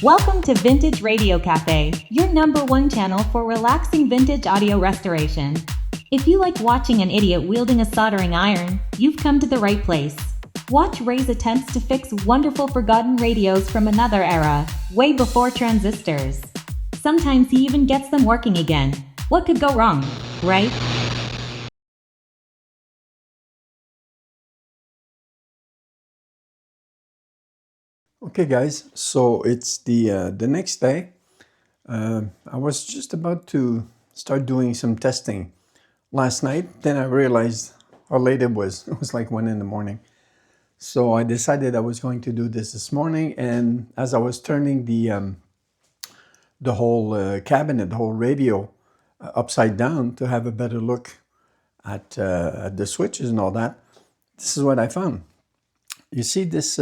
Welcome to Vintage Radio Cafe, your #1 channel for relaxing vintage audio restoration. If you like watching an idiot wielding a soldering iron, you've come to the right place. Watch Ray's attempts to fix wonderful forgotten radios from another era, way before transistors. Sometimes he even gets them working again. What could go wrong, right? Okay guys, so it's the next day. I was just about to start doing some testing last night. Then I realized how late it was. It was like 1 in the morning. So I decided I was going to do this morning. And as I was turning the whole cabinet, the whole radio upside down to have a better look at the switches and all that, this is what I found. You see this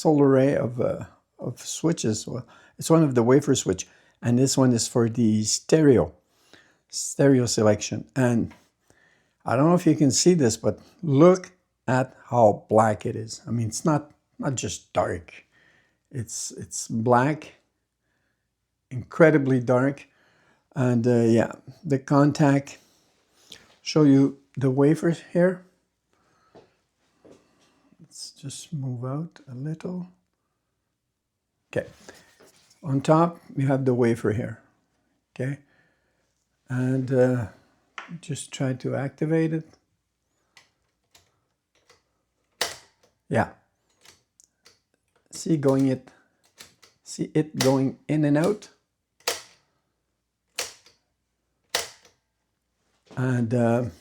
whole array of switches. Well, it's one of the wafer switch, and this one is for the stereo selection. And I don't know if you can see this, but look at how black it is. I mean, it's not just dark. It's black, incredibly dark. And yeah, the contact. Show you the wafers here. Let's just move out a little. Okay. On top, you have the wafer here. Okay. And just try to activate it. Yeah. See it going in and out. And those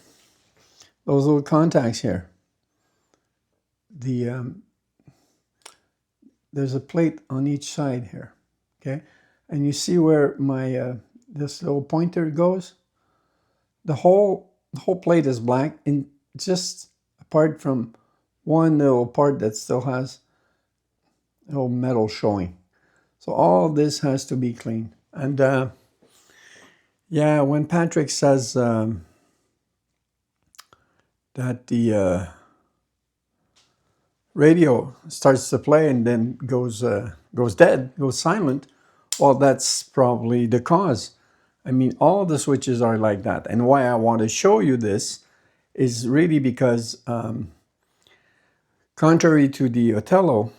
little contacts here. There's a plate on each side here, okay? And you see where my this little pointer goes? The whole plate is black, and just apart from one little part that still has a little metal showing. So all this has to be cleaned. And yeah, when Patrick says that the radio starts to play and then goes dead, goes silent, well, that's probably the cause. I mean, all the switches are like that. And why I want to show you this is really because contrary to the Othello,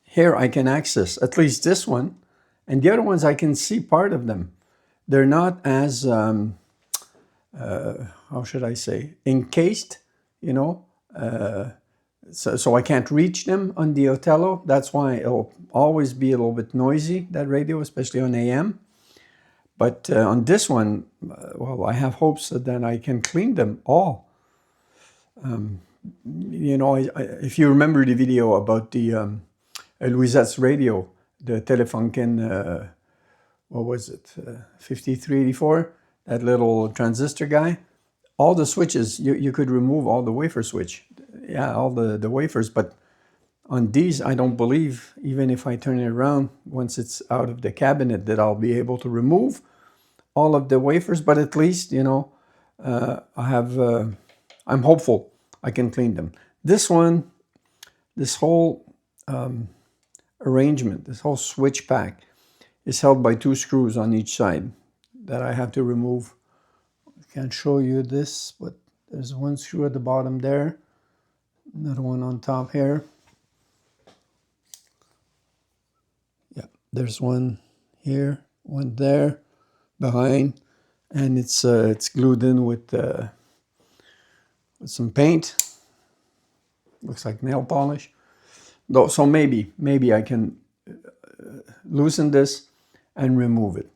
here I can access at least this one, and the other ones I can see part of them. They're not as, how should I say, encased, you know, so I can't reach them on the Othello. That's why it'll always be a little bit noisy, that radio, especially on AM. But on this one, well, I have hopes that then I can clean them all. You know, if you remember the video about the Louisette's radio, the Telefunken, what was it, 5384, that little transistor guy, all the switches, you could remove all the wafer switch. Yeah, all the wafers, but on these, I don't believe, even if I turn it around, once it's out of the cabinet, that I'll be able to remove all of the wafers, but at least, you know, I'm hopeful I can clean them. This one, this whole arrangement, this whole switch pack is held by 2 screws on each side that I have to remove. I can't show you this, but there's 1 screw at the bottom there, another one on top here. Yeah, there's one here, one there, behind, and it's glued in with some paint. Looks like nail polish. So maybe I can loosen this and remove it.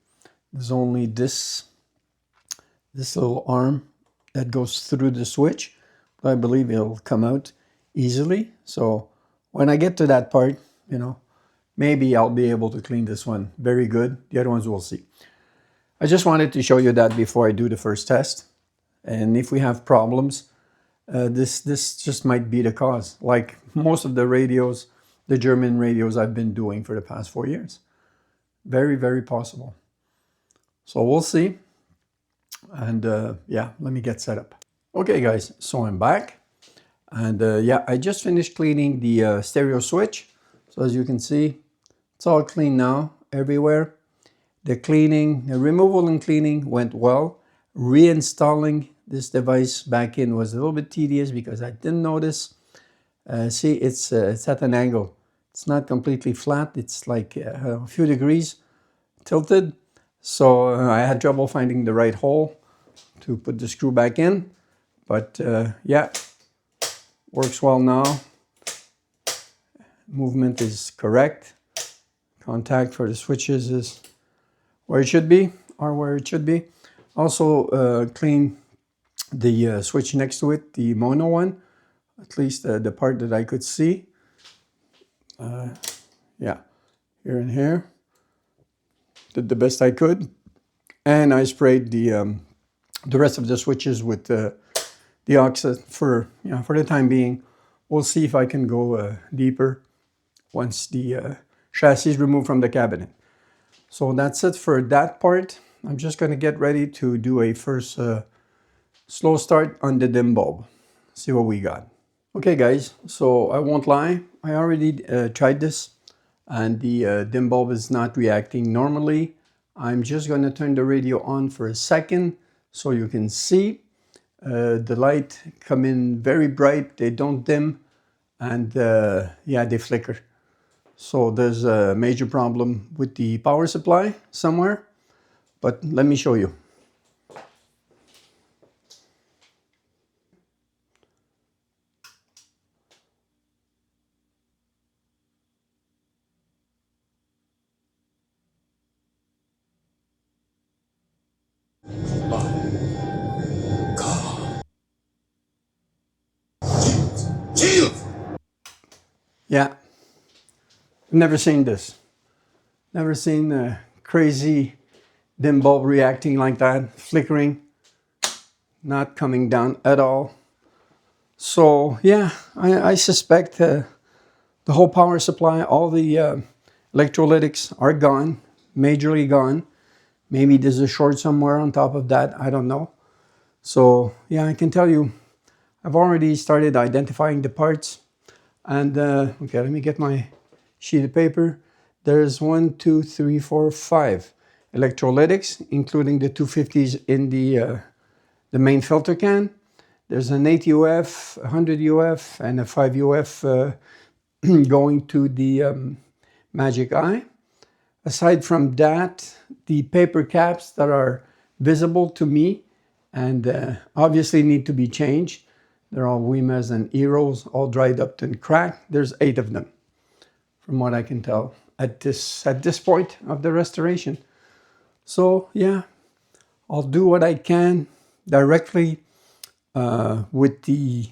There's only this little arm that goes through the switch, but I believe it'll come out easily. So when I get to that part, you know, maybe I'll be able to clean this one very good. The other ones we'll see. I just wanted to show you that before I do the first test. And if we have problems, this just might be the cause. Like most of the radios, the German radios I've been doing for the past 4 years. Very, very possible. So we'll see. And yeah, let me get set up. Okay guys, so I'm back. And yeah, I just finished cleaning the stereo switch. So as you can see, It's all clean now everywhere. The removal and cleaning went well. Reinstalling this device back in was a little bit tedious because I didn't notice. See, it's at an angle. It's not completely flat. It's like a few degrees tilted. So I had trouble finding the right hole to put the screw back in. But yeah, works well now. Movement is correct. Contact for the switches is where it should be, or where it should be. Also clean the switch next to it, the mono one, at least the part that I could see. Yeah, here and here. Did the best I could. And I sprayed the rest of the switches with the oxide for the time being. We'll see if I can go deeper once the chassis is removed from the cabinet. So that's it for that part. I'm just going to get ready to do a first slow start on the dim bulb. See what we got. Okay guys, so I won't lie, I already tried this and the dim bulb is not reacting normally. I'm just going to turn the radio on for a second so you can see. The light come in very bright, they don't dim, and yeah, they flicker. So there's a major problem with the power supply somewhere, but let me show you. Yeah, never seen this. Never seen a crazy dim bulb reacting like that, flickering, not coming down at all. So yeah, I suspect the whole power supply, all the electrolytics are gone, majorly gone. Maybe there's a short somewhere on top of that, I don't know. So yeah, I can tell you, I've already started identifying the parts. And okay, let me get my sheet of paper. There's 1, 2, 3, 4, 5 electrolytics, including the 250s in the main filter can. There's an 8 UF, 100 UF, and a 5 UF going to the Magic Eye. Aside from that, the paper caps that are visible to me and obviously need to be changed. They're all Wimas and Eros, all dried up and cracked. There's 8 of them, from what I can tell at this point of the restoration. So yeah, I'll do what I can directly with the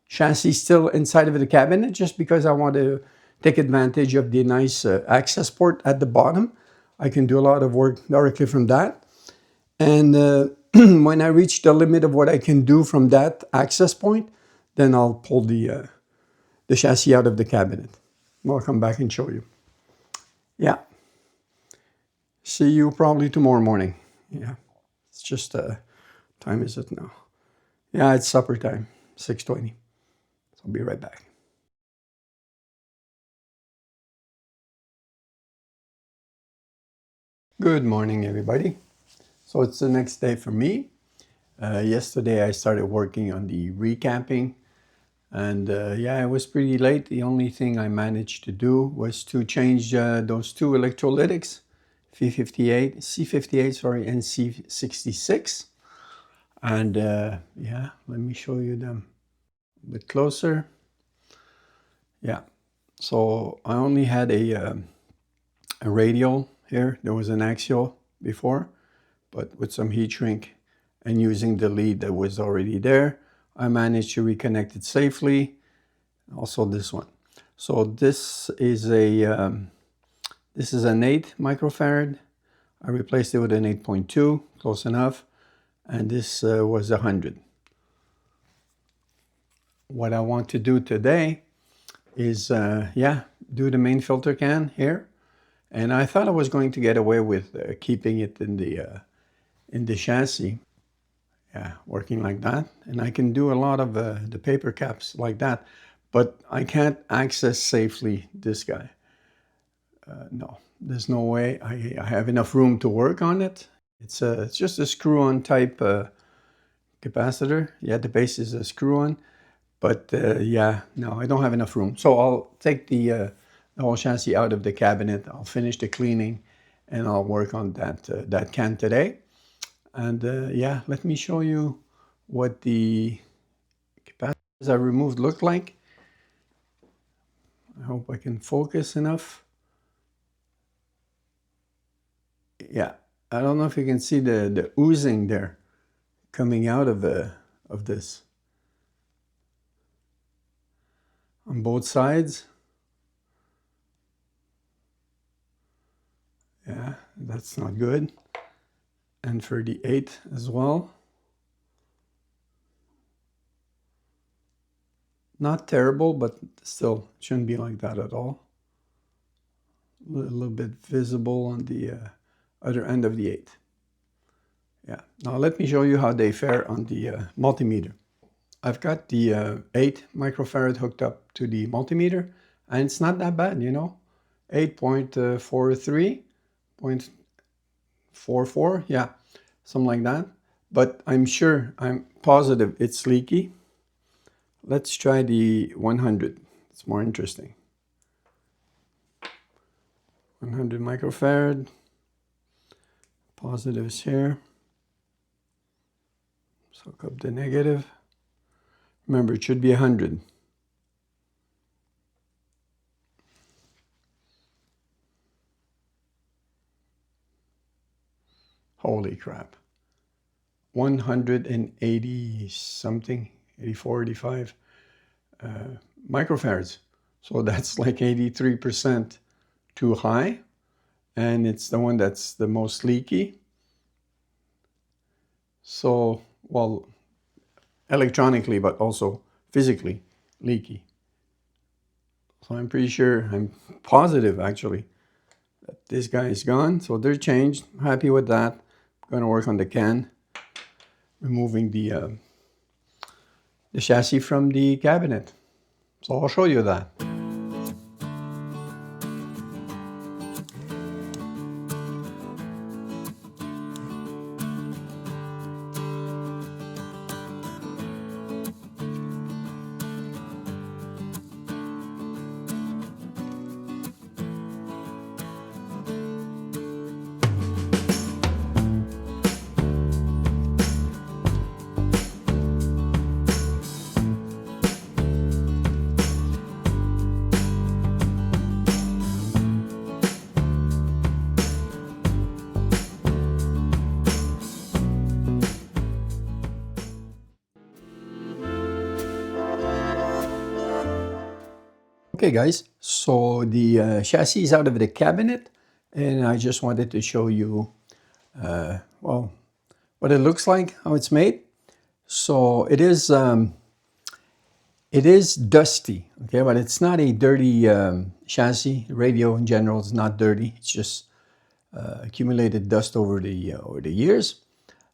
chassis still inside of the cabinet, just because I want to take advantage of the nice access port at the bottom. I can do a lot of work directly from that. And when I reach the limit of what I can do from that access point, then I'll pull the chassis out of the cabinet. I'll come back and show you. Yeah. See you probably tomorrow morning. Yeah. It's just, time is it now? Yeah, it's supper time, 6:20. So I'll be right back. Good morning, everybody. So it's the next day for me. Yesterday I started working on the recapping, and yeah, it was pretty late. The only thing I managed to do was to change those 2 electrolytics, C58, sorry, and C66. And yeah, let me show you them a bit closer. Yeah, so I only had a radial here. There was an axial before, but with some heat shrink and using the lead that was already there, I managed to reconnect it safely. Also this one. So this is an 8 microfarad. I replaced it with an 8.2, close enough. And this was 100. What I want to do today is, yeah, do the main filter can here. And I thought I was going to get away with keeping it in the chassis. Yeah, working like that. And I can do a lot of the paper caps like that, but I can't access safely this guy. No, there's no way I have enough room to work on it. It's just a screw-on type capacitor. Yeah, the base is a screw-on, but yeah, no, I don't have enough room. So I'll take the whole chassis out of the cabinet. I'll finish the cleaning, and I'll work on that can today. And yeah, let me show you what the capacitors I removed look like. I hope I can focus enough. Yeah, I don't know if you can see the oozing there coming out of this on both sides. Yeah, that's not good. And for the 8 as well. Not terrible, but still shouldn't be like that at all. A little bit visible on the other end of the 8. Yeah, now let me show you how they fare on the multimeter. I've got the 8 microfarad hooked up to the multimeter, and it's not that bad, you know. 8.43, 0.44, yeah, something like that. But I'm positive it's leaky. Let's try the 100. It's more interesting. 100 microfarad. Positives here. Soak up the negative. Remember, it should be 100. Holy crap. 180 something, 84, 85 microfarads. So that's like 83% too high. And it's the one that's the most leaky. So, well, electronically, but also physically leaky. So I'm pretty sure, I'm positive actually, that this guy is gone. So they're changed. I'm happy with that. I'm going to work on the can, removing the chassis from the cabinet. So I'll show you that. Okay guys, so the chassis is out of the cabinet, and I just wanted to show you, well, what it looks like, how it's made. So it is dusty, okay, but it's not a dirty chassis. Radio in general is not dirty. It's just accumulated dust over the years,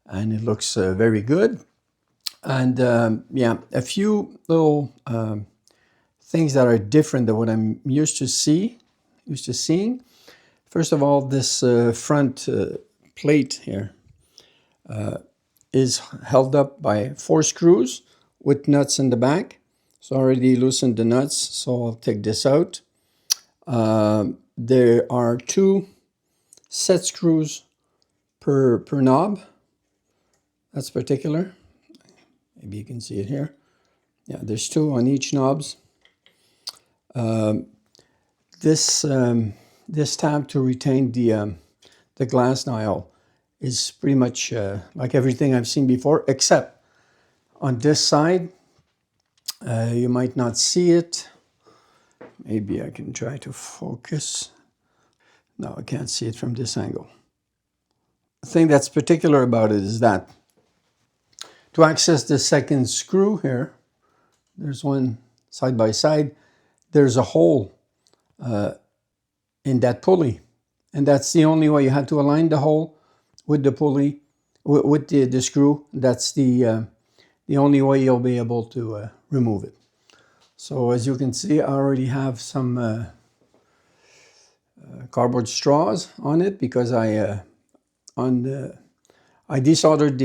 and it looks very good. And yeah, a few little things that are different than what I'm used to seeing. First of all, this front plate here is held up by 4 screws with nuts in the back. So I already loosened the nuts, so I'll take this out. There are 2 set screws per knob. That's particular. Maybe you can see it here. Yeah, there's 2 on each knobs. This tab to retain the glass dial is pretty much like everything I've seen before, except on this side. You might not see it. Maybe I can try to focus. No, I can't see it from this angle. The thing that's particular about it is that to access the second screw here, there's one side by side, there's a hole in that pulley. And that's the only way. You have to align the hole with the pulley, with the screw. That's the only way you'll be able to remove it. So as you can see, I already have some cardboard straws on it because I desoldered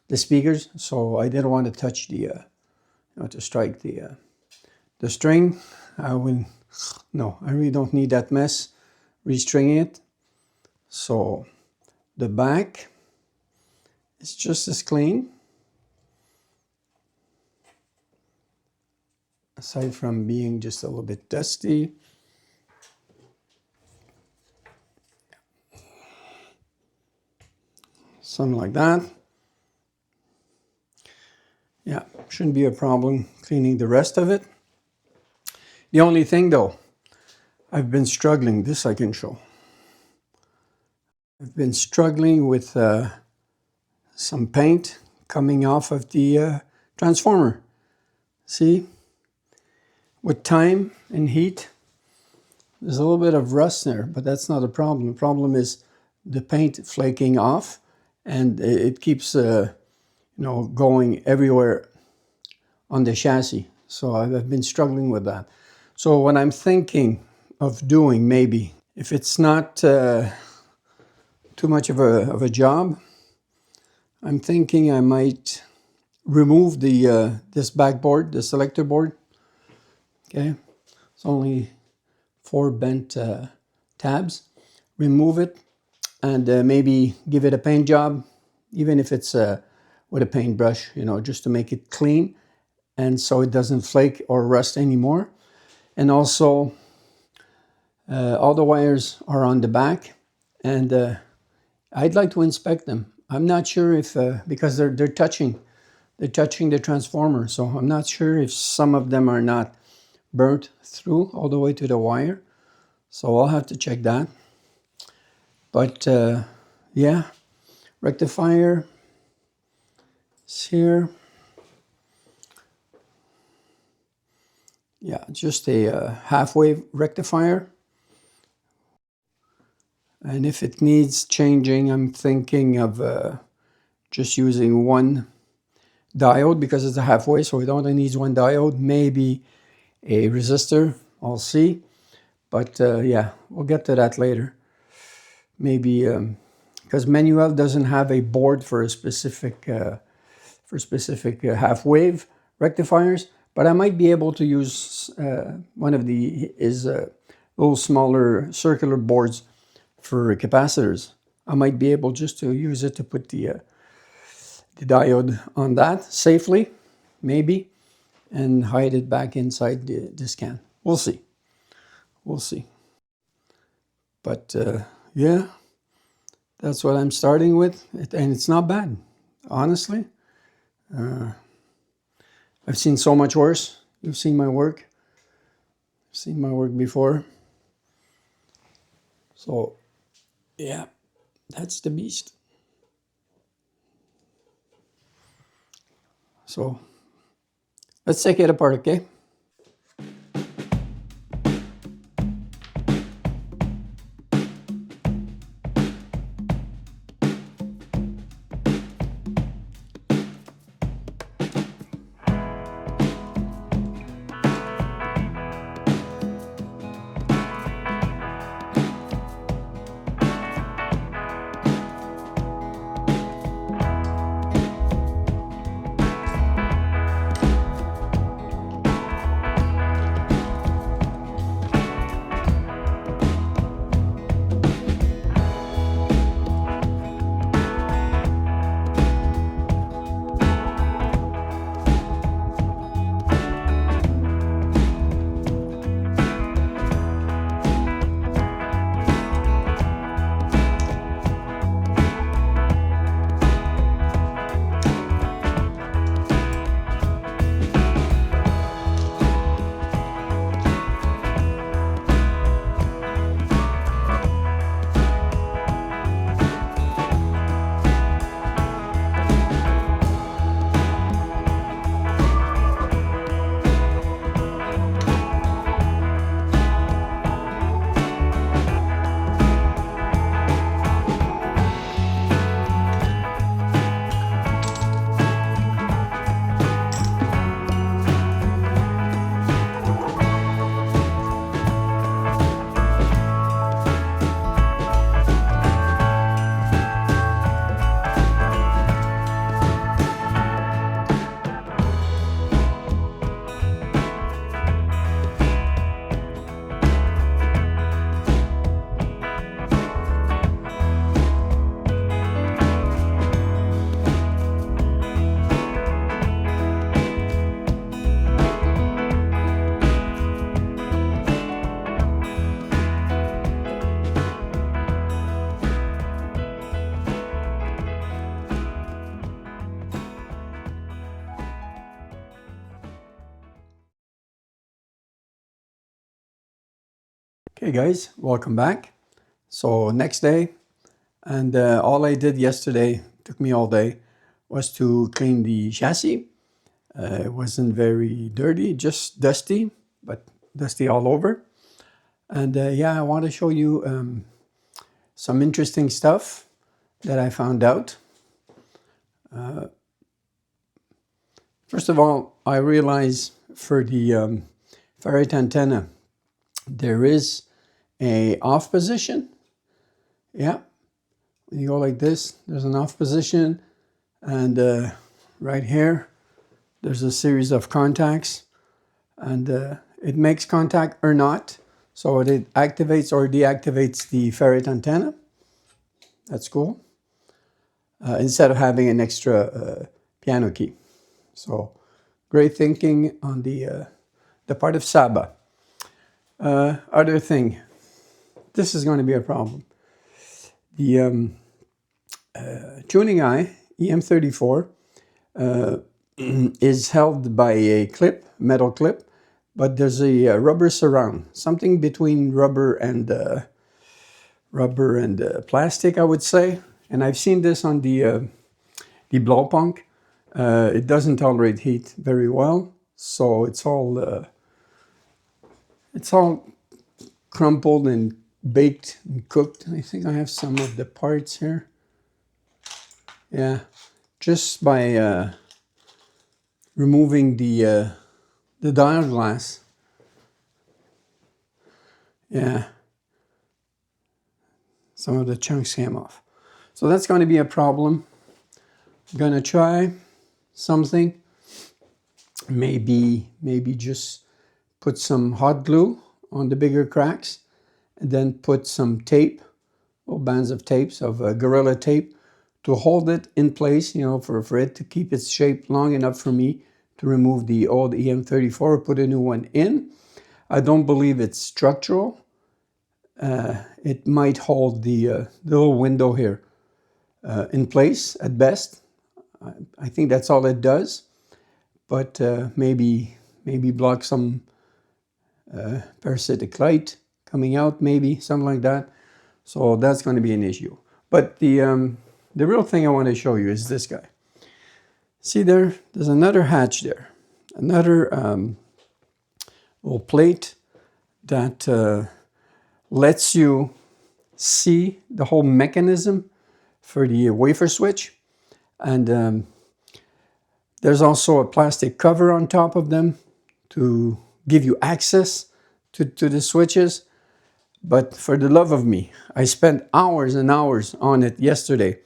the speakers, so I didn't want to touch to strike the string. I really don't need that mess restringing it. So the back is just as clean, aside from being just a little bit dusty. Something like that. Yeah, shouldn't be a problem cleaning the rest of it. The only thing though, I've been struggling, this I can show. I've been struggling with some paint coming off of the transformer. See, with time and heat, there's a little bit of rust there, but that's not a problem. The problem is the paint flaking off, and it keeps going everywhere on the chassis. So I've been struggling with that. So what I'm thinking of doing, maybe, if it's not too much of a job, I'm thinking I might remove this backboard, the selector board. Okay, it's only 4 bent tabs. Remove it and maybe give it a paint job, even if it's with a paintbrush, just to make it clean, and so it doesn't flake or rust anymore. And also, all the wires are on the back, and I'd like to inspect them. I'm not sure if because they're touching the transformer, so I'm not sure if some of them are not burnt through all the way to the wire. So I'll have to check that. But yeah, rectifier is here. Yeah, just a half-wave rectifier. And if it needs changing, I'm thinking of just using one diode because it's a halfway, so it only needs one diode, maybe a resistor, I'll see. But yeah, we'll get to that later. Maybe because Manuel doesn't have a board for a specific half-wave rectifiers, but I might be able to use one of his little smaller circular boards for capacitors. I might be able just to use it to put the diode on that safely, maybe, and hide it back inside this can. We'll see. We'll see. But yeah, that's what I'm starting with, and it's not bad, honestly. I've seen so much worse. You've seen my work. You've seen my work before. So, yeah, that's the beast. So, let's take it apart, okay? Okay guys, welcome back. So next day, and all I did yesterday, took me all day, was to clean the chassis. It wasn't very dirty, just dusty, but dusty all over. And yeah, I want to show you some interesting stuff that I found out. First of all, I realize for the ferrite antenna, there is a off position. Yeah, when you go like this, there's an off position, and right here, there's a series of contacts, and it makes contact or not, so it activates or deactivates the ferrite antenna. That's cool. Instead of having an extra piano key. So great thinking on the part of Saba. Other thing, this is going to be a problem. The tuning eye, EM34, is held by a clip, metal clip, but there's a rubber surround, something between rubber and plastic, I would say. And I've seen this on the blowpunk. It doesn't tolerate heat very well, so it's all crumpled and baked and cooked. I think I have some of the parts here. Yeah, just by removing the dial glass. Yeah, some of the chunks came off. So that's going to be a problem. I'm going to try something. Maybe just put some hot glue on the bigger cracks, and then put some tape, or bands of tapes of Gorilla tape, to hold it in place, you know, for it to keep its shape long enough for me to remove the old EM34 or put a new one in. I don't believe it's structural. It might hold the little window here in place at best. I think that's all it does, but maybe block some parasitic light coming out, maybe something like that. So that's going to be an issue. But the real thing I want to show you is this guy. See there's another hatch there, another little plate that lets you see the whole mechanism for the wafer switch. And there's also a plastic cover on top of them to give you access to the switches. But for the love of me, I spent hours and hours on it yesterday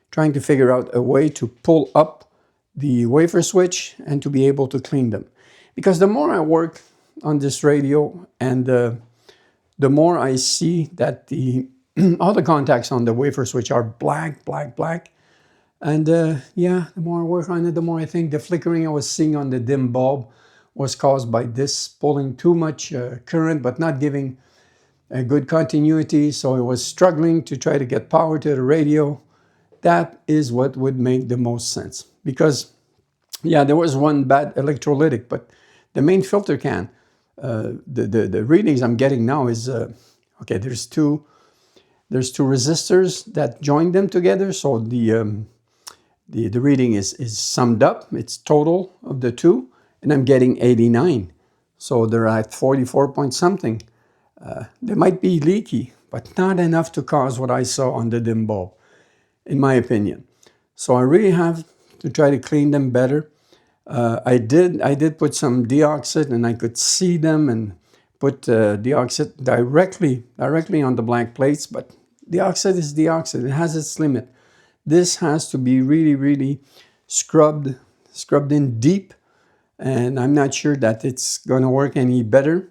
trying to figure out a way to pull up the wafer switch and to be able to clean them. Because the more I work on this radio, and the more I see that all the contacts on the wafer switch are black. And yeah, the more I work on it, the more I think the flickering I was seeing on the dim bulb was caused by this pulling too much current, but not giving a good continuity. So I was struggling to try to get power to the radio. That is what would make the most sense. Because, yeah, there was one bad electrolytic, but the main filter can, the readings I'm getting now is, okay, there's two resistors that join them together. So the reading is summed up. It's total of the two, and I'm getting 89. So they're at 44 point something. They might be leaky, but not enough to cause what I saw on the dim bulb, in my opinion. So I really have to try to clean them better. I did put some deoxit, and I could see them, and put deoxit directly on the black plates, but deoxit is deoxit. It has its limit. This has to be really scrubbed in deep, and I'm not sure that it's going to work any better.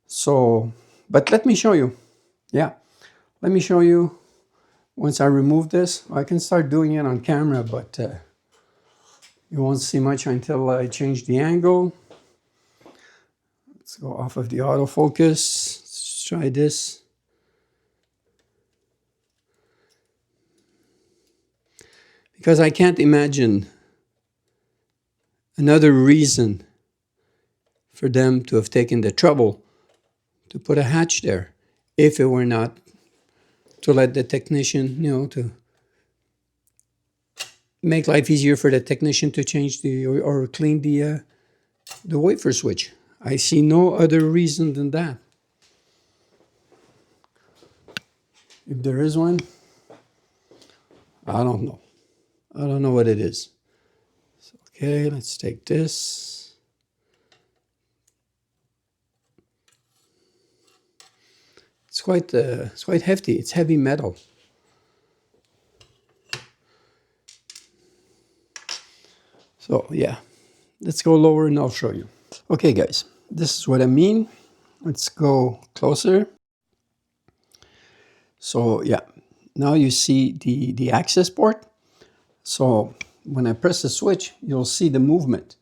So, but let me show you. Yeah, let me show you once I remove this. I can start doing it on camera, but you won't see much until I change the angle. Let's go off of the autofocus. Let's just try this. Because I can't imagine another reason for them to have taken the trouble to put a hatch there. if it were not to let the technician, to make life easier for the technician to change or clean the wafer switch. I see no other reason than that. If there is one, I don't know. I don't know what it is. So, okay, let's take this. It's quite hefty. It's heavy metal. So yeah, let's go lower and I'll show you. Okay guys, this is what I mean. Let's go closer. So yeah, now you see the access port. So when I press the switch, you'll see the movement.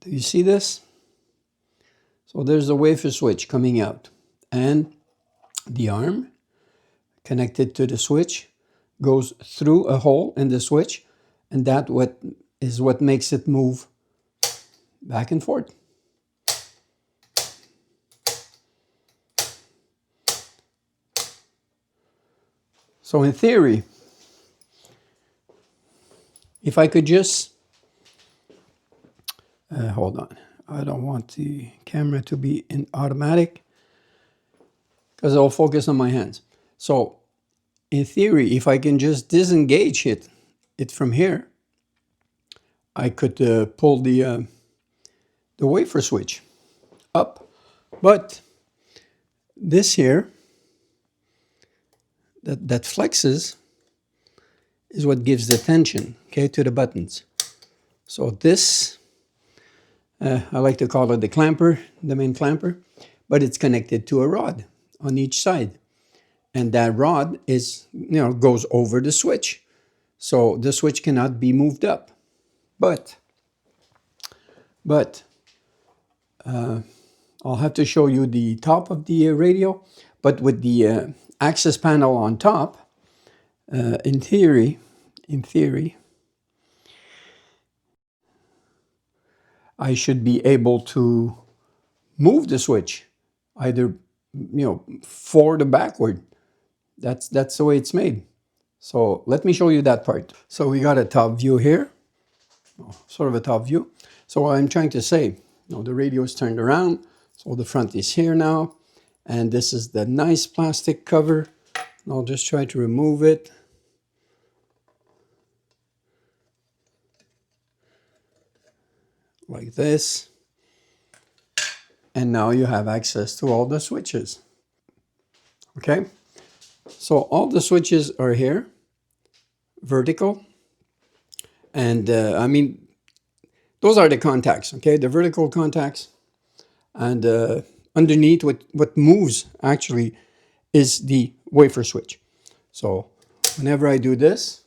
Do you see this? So there's the wafer switch coming out, and the arm connected to the switch goes through a hole in the switch, and that is what makes it move back and forth. So in theory, if I could just hold on, I don't want the camera to be in automatic because I'll focus on my hands. So in theory, if I can just disengage it from here, I could pull the wafer switch up. But this here, that flexes, is what gives the tension, okay, to the buttons. So this, I like to call it the clamper, the main clamper, but it's connected to a rod on each side. And that rod is, goes over the switch. So the switch cannot be moved up. But I'll have to show you the top of the radio. But with the access panel on top, in theory, I should be able to move the switch either, forward or backward. That's the way it's made. So let me show you that part. So we got a top view here, sort of a top view. So what I'm trying to say, the radio is turned around, so the front is here now, and this is the nice plastic cover. I'll just try to remove it. Like this. And now you have access to all the switches. Okay? So all the switches are here, vertical. And I mean, those are the contacts, okay? The vertical contacts. And underneath, what moves actually is the wafer switch. So whenever I do this,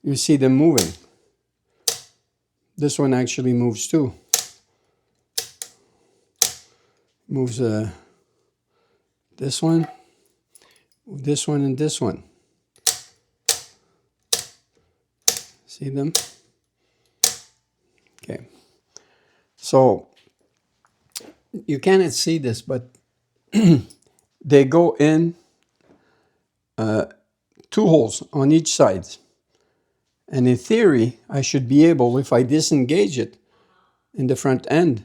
you see them moving. This one actually moves too. Moves this one, and this one. See them? Okay. So you cannot see this, but they go in 2 holes on each side. And in theory, I should be able, if I disengage it in the front end,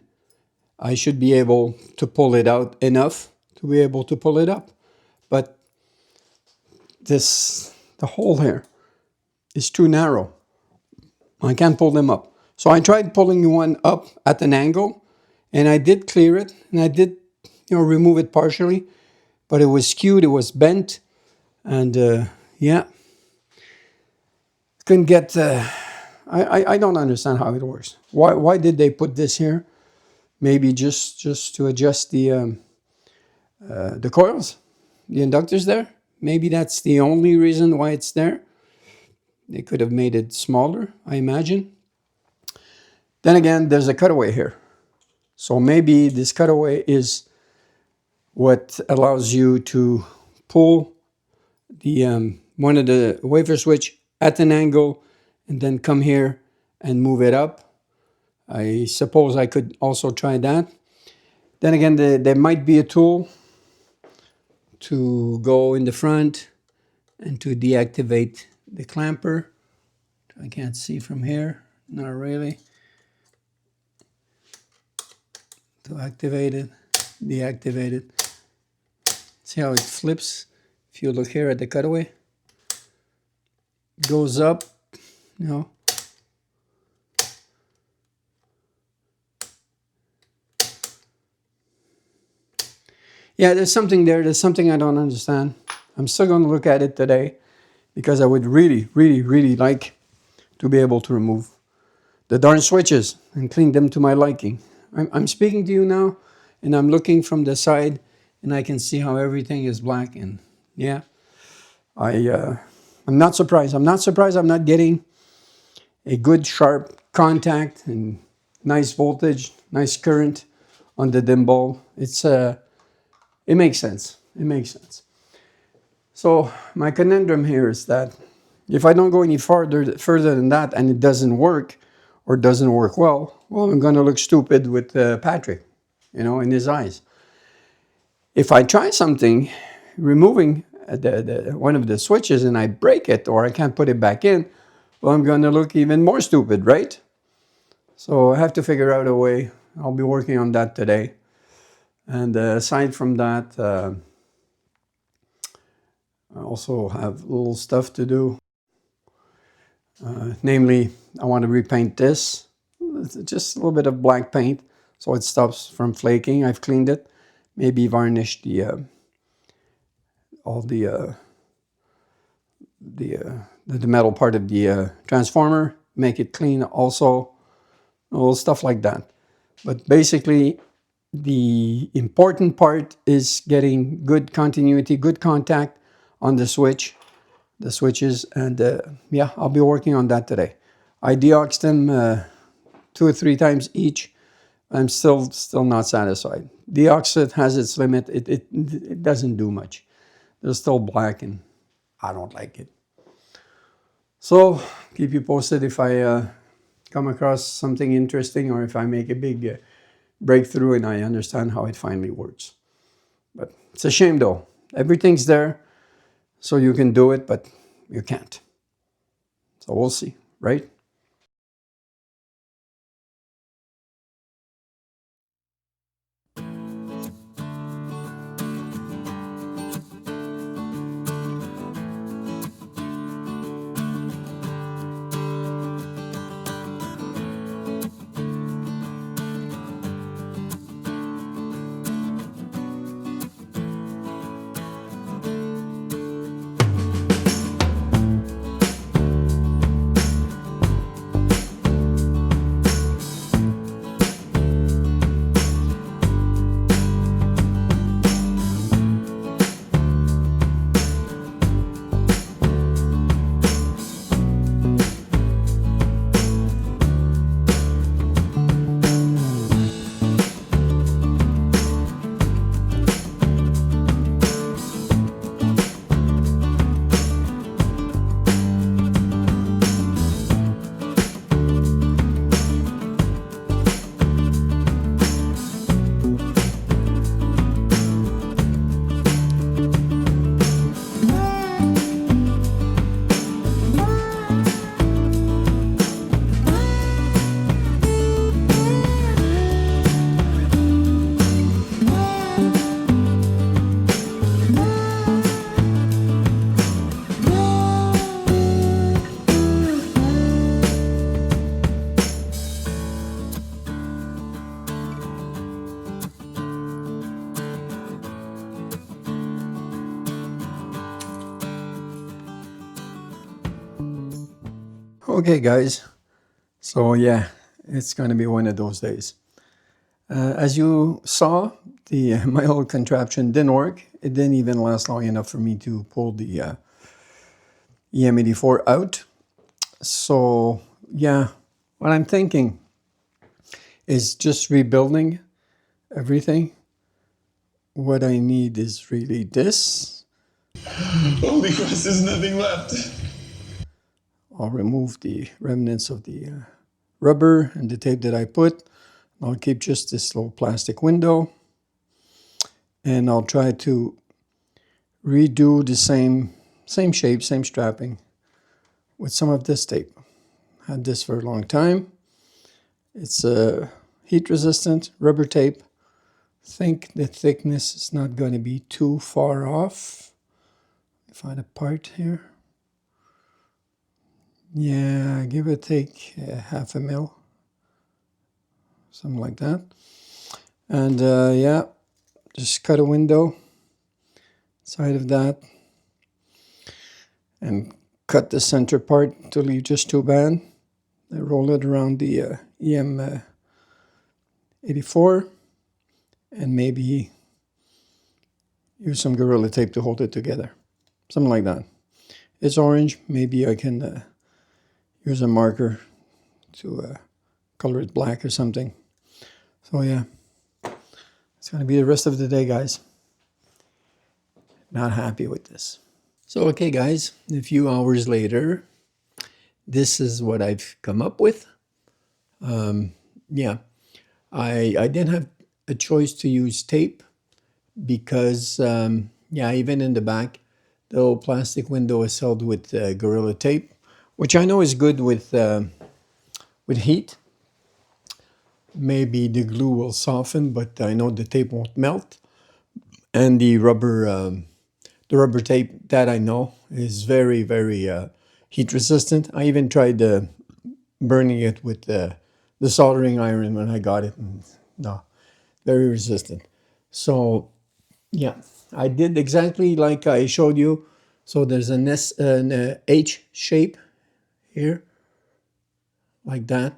I should be able to pull it out enough to be able to pull it up. But the hole here is too narrow. I can't pull them up. So I tried pulling one up at an angle, and I did clear it, and I did, remove it partially, but it was skewed, it was bent, and yeah. Couldn't get, I don't understand how it works. Why did they put this here? Maybe just to adjust the coils, the inductors there. Maybe that's the only reason why it's there. They could have made it smaller, I imagine. Then again, there's a cutaway here. So maybe this cutaway is what allows you to pull the one of the wafer switch at an angle and then come here and move it up. I suppose I could also try that. Then again, there might be a tool to go in the front and to deactivate the clamper. I can't see from here, not really. To activate it, deactivate it. See how it flips? If you look here at the cutaway, goes up, you know. Yeah, there's something there. There's something I don't understand. I'm still going to look at it today because I would really, really, really like to be able to remove the darn switches and clean them to my liking. I'm speaking to you now, and I'm looking from the side, and I can see how everything is black. And yeah, I'm not surprised. I'm not surprised I'm not getting a good sharp contact and nice voltage, nice current on the dim bulb. It makes sense. It makes sense. So my conundrum here is that if I don't go any further than that and it doesn't work or doesn't work well, I'm going to look stupid with Patrick, in his eyes. If I try something, removing one of the switches, and I break it or I can't put it back in, I'm going to look even more stupid, right? So I have to figure out a way. I'll be working on that today. And aside from that, I also have little stuff to do. Namely, I want to repaint this. It's just a little bit of black paint so it stops from flaking. I've cleaned it. Maybe varnish all the metal part of the transformer. Make it clean also. Little stuff like that. But basically, the important part is getting good continuity, good contact on the switches, and yeah, I'll be working on that today. I deoxed them 2 or 3 times each. I'm still not satisfied. Deoxit has its limit. It doesn't do much. They're still black, and I don't like it. So keep you posted if I come across something interesting or if I make a big breakthrough and I understand how it finally works. But it's a shame though. Everything's there, so you can do it, but you can't. So we'll see, right? Okay, guys. So yeah, it's going to be one of those days. As you saw, my old contraption didn't work. It didn't even last long enough for me to pull the EM84 out. So yeah, what I'm thinking is just rebuilding everything. What I need is really this. Oh, because there's nothing left. I'll remove the remnants of the rubber and the tape that I put. I'll keep just this little plastic window. and I'll try to redo the same shape, same strapping with some of this tape. Had this for a long time. It's a heat resistant rubber tape. Think the thickness is not going to be too far off. Find a part here. Yeah, give or take half a mil, something like that. And yeah, just cut a window side of that and cut the center part to leave just two band. I roll it around the EM 84 and maybe use some Gorilla Tape to hold it together. Something like that. It's orange. Maybe I can use a marker to color it black or something. So yeah, it's going to be the rest of the day, guys. Not happy with this. So okay, guys, a few hours later, this is what I've come up with. Yeah, I didn't have a choice to use tape because, yeah, even in the back, the old plastic window is held with Gorilla Tape, which I know is good with heat. Maybe the glue will soften, but I know the tape won't melt. And the rubber tape, that I know is very, very heat resistant. I even tried burning it with the soldering iron when I got it. And no, very resistant. So yeah, I did exactly like I showed you. So there's an H shape here, like that,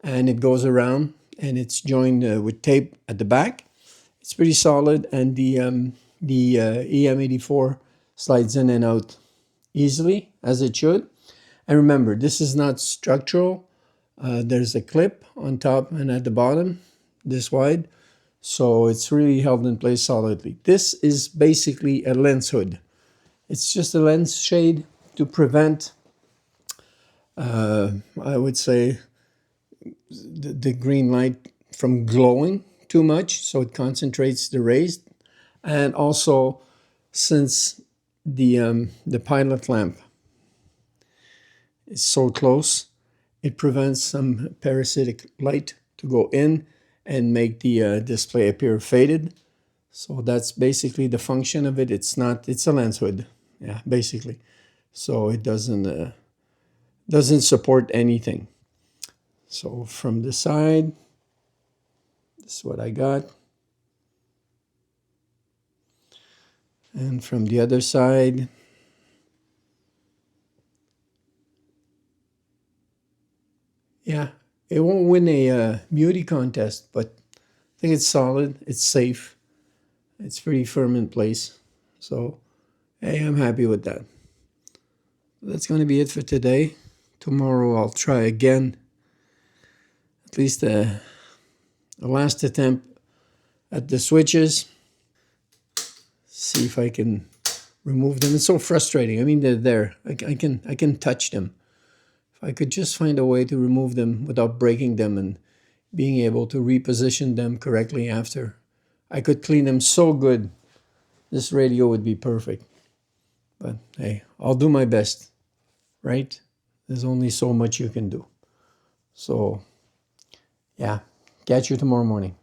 and it goes around, and it's joined with tape at the back. It's pretty solid, and the EM84 slides in and out easily, as it should. And remember, this is not structural. There's a clip on top and at the bottom, this wide, so it's really held in place solidly. This is basically a lens hood. It's just a lens shade to prevent, I would say, the green light from glowing too much, so it concentrates the rays. And also, since the pilot lamp is so close, it prevents some parasitic light to go in and make the display appear faded. So that's basically the function of it. It's a lens hood, yeah, basically. So it doesn't support anything. So from the side, this is what I got. And from the other side, yeah, it won't win a beauty contest, but I think it's solid, it's safe, it's pretty firm in place. So, hey, I'm happy with that. That's going to be it for today. Tomorrow I'll try again, at least a last attempt at the switches. See if I can remove them. It's so frustrating. I mean, they're there. I can touch them. If I could just find a way to remove them without breaking them and being able to reposition them correctly after, I could clean them so good. This radio would be perfect. But hey, I'll do my best, right? There's only so much you can do. So, yeah, catch you tomorrow morning.